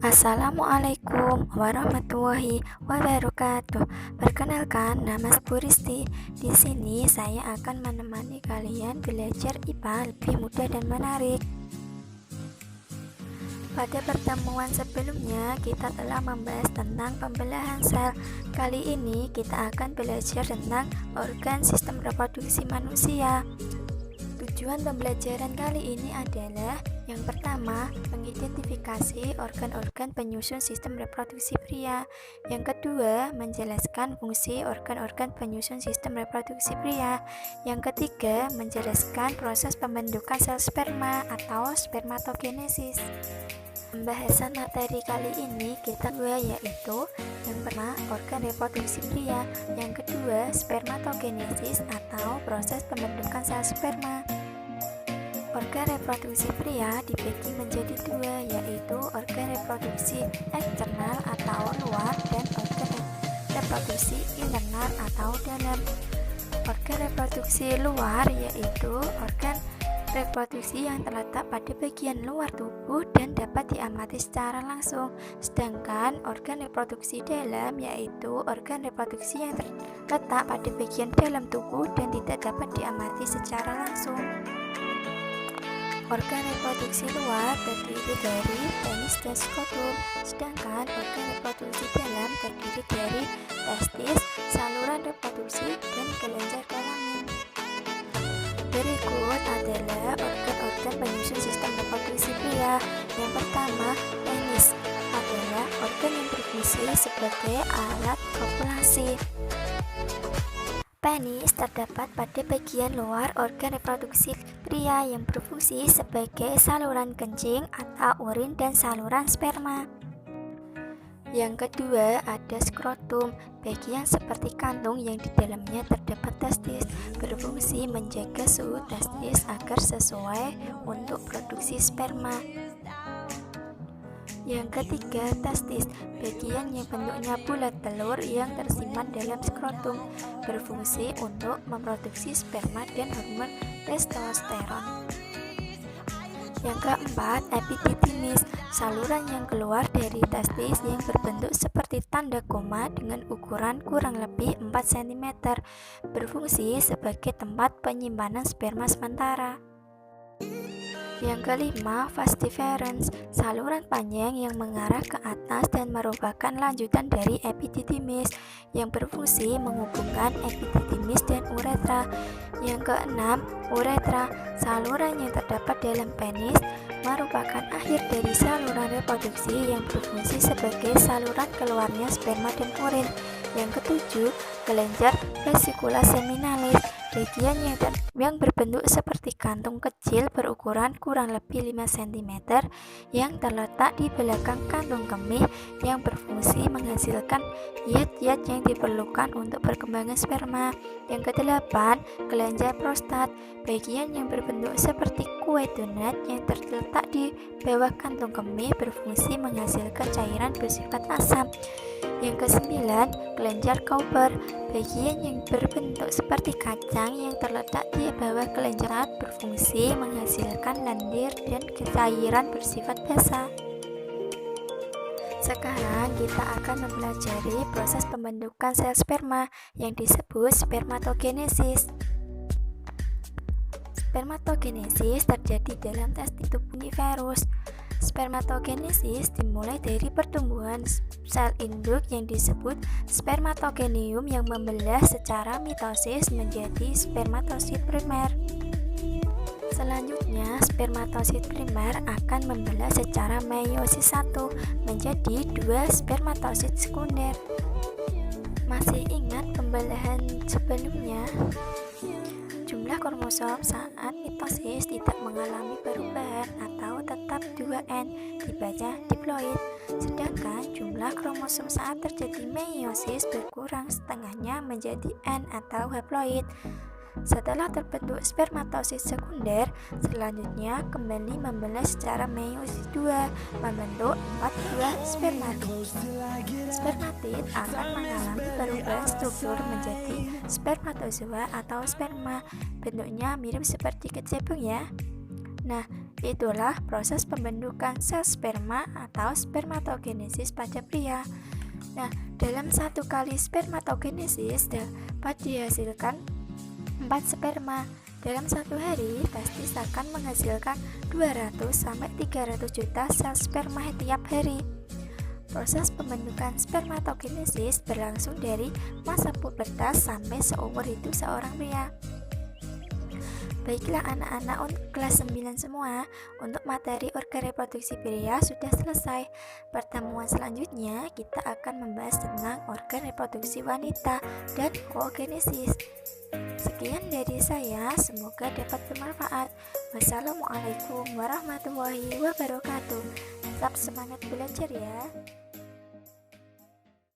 Assalamualaikum warahmatullahi wabarakatuh. Perkenalkan, nama saya Puristi. Di sini saya akan menemani kalian belajar IPA lebih mudah dan menarik. Pada pertemuan sebelumnya, kita telah membahas tentang pembelahan sel. Kali ini kita akan belajar tentang organ sistem reproduksi manusia. Tujuan pembelajaran kali ini adalah yang pertama, mengidentifikasi organ-organ penyusun sistem reproduksi pria. Yang kedua, menjelaskan fungsi organ-organ penyusun sistem reproduksi pria. Yang ketiga, menjelaskan proses pembentukan sel sperma atau spermatogenesis. Pembahasan materi kali ini kita yaitu yang pertama organ reproduksi pria, yang kedua spermatogenesis atau proses pembentukan sel sperma. Organ reproduksi pria dibagi menjadi dua, yaitu organ reproduksi eksternal atau luar dan organ reproduksi internal atau dalam. Organ reproduksi luar yaitu organ reproduksi yang terletak pada bagian luar tubuh dan dapat diamati secara langsung. Sedangkan organ reproduksi dalam yaitu organ reproduksi yang terletak pada bagian dalam tubuh dan tidak dapat diamati secara langsung. Organ reproduksi luar terdiri dari penis dan skrotum, sedangkan organ reproduksi dalam terdiri dari testis, saluran reproduksi, dan kelenjar kelamin. Berikut adalah organ-organ penyusun sistem reproduksi pria. Yang pertama, penis adalah organ yang berfungsi sebagai alat kopulasi. Penis terdapat pada bagian luar organ reproduksi pria yang berfungsi sebagai saluran kencing atau urin dan saluran sperma. Yang kedua ada skrotum, bagian seperti kantung yang di dalamnya terdapat testis, berfungsi menjaga suhu testis agar sesuai untuk produksi sperma. Yang ketiga, testis, bagian yang bentuknya bulat telur yang tersimpan dalam skrotum, berfungsi untuk memproduksi sperma dan hormon testosteron. Yang keempat, epididymis, saluran yang keluar dari testis yang berbentuk seperti tanda koma dengan ukuran kurang lebih 4 cm, berfungsi sebagai tempat penyimpanan sperma sementara. Yang kelima, vas deferens, saluran panjang yang mengarah ke atas dan merupakan lanjutan dari epididymis yang berfungsi menghubungkan epididymis dan uretra. Yang keenam, uretra, saluran yang terdapat dalam penis, merupakan akhir dari saluran reproduksi yang berfungsi sebagai saluran keluarnya sperma dan urin. Yang ketujuh, kelenjar vesicula seminalis, bagian yang berbentuk seperti kantung kecil berukuran kurang lebih 5 cm yang terletak di belakang kantung kemih yang berfungsi menghasilkan zat-zat yang diperlukan untuk perkembangan sperma. Yang kedelapan, kelenjar prostat, bagian yang berbentuk seperti kue donat yang terletak di bawah kantung kemih berfungsi menghasilkan cairan bersifat asam. Yang kesembilan, kelenjar Cowper, bagian yang berbentuk seperti kacang yang terletak di bawah kelenjar berfungsi menghasilkan lendir dan cairan bersifat basah. Sekarang kita akan mempelajari proses pembentukan sel sperma yang disebut spermatogenesis. Spermatogenesis terjadi dalam testis tubuh univerus. Spermatogenesis dimulai dari pertumbuhan sel induk yang disebut spermatogenium yang membelah secara mitosis menjadi spermatosit primer. Selanjutnya, spermatosit primer akan membelah secara meiosis 1 menjadi 2 spermatosit sekunder. Masih ingat pembelahan sebelumnya? Jumlah kromosom saat mitosis tidak mengalami perubahan atau tetap 2N, dibaca diploid. Sedangkan jumlah kromosom saat terjadi meiosis berkurang setengahnya menjadi N atau haploid. Setelah terbentuk spermatosit sekunder, selanjutnya kembali membelah secara meiosis 2, membentuk 4 buah spermatid. Spermatid akan mengalami perubahan struktur menjadi spermatozoa atau sperma. Bentuknya mirip seperti kecebong ya. Nah, Itulah proses pembentukan sel sperma atau spermatogenesis pada pria. Nah, dalam satu kali spermatogenesis dapat dihasilkan 4 sperma. Dalam satu hari, testis akan menghasilkan 200-300 juta sel sperma tiap hari. Proses pembentukan spermatogenesis berlangsung dari masa pubertas sampai seumur hidup seorang pria. Baiklah anak-anak kelas 9 semua, untuk materi organ reproduksi pria sudah selesai. Pertemuan selanjutnya kita akan membahas tentang organ reproduksi wanita dan oogenesis. Sekian dari saya, semoga dapat bermanfaat. Wassalamualaikum warahmatullahi wabarakatuh. Tetap semangat belajar ya.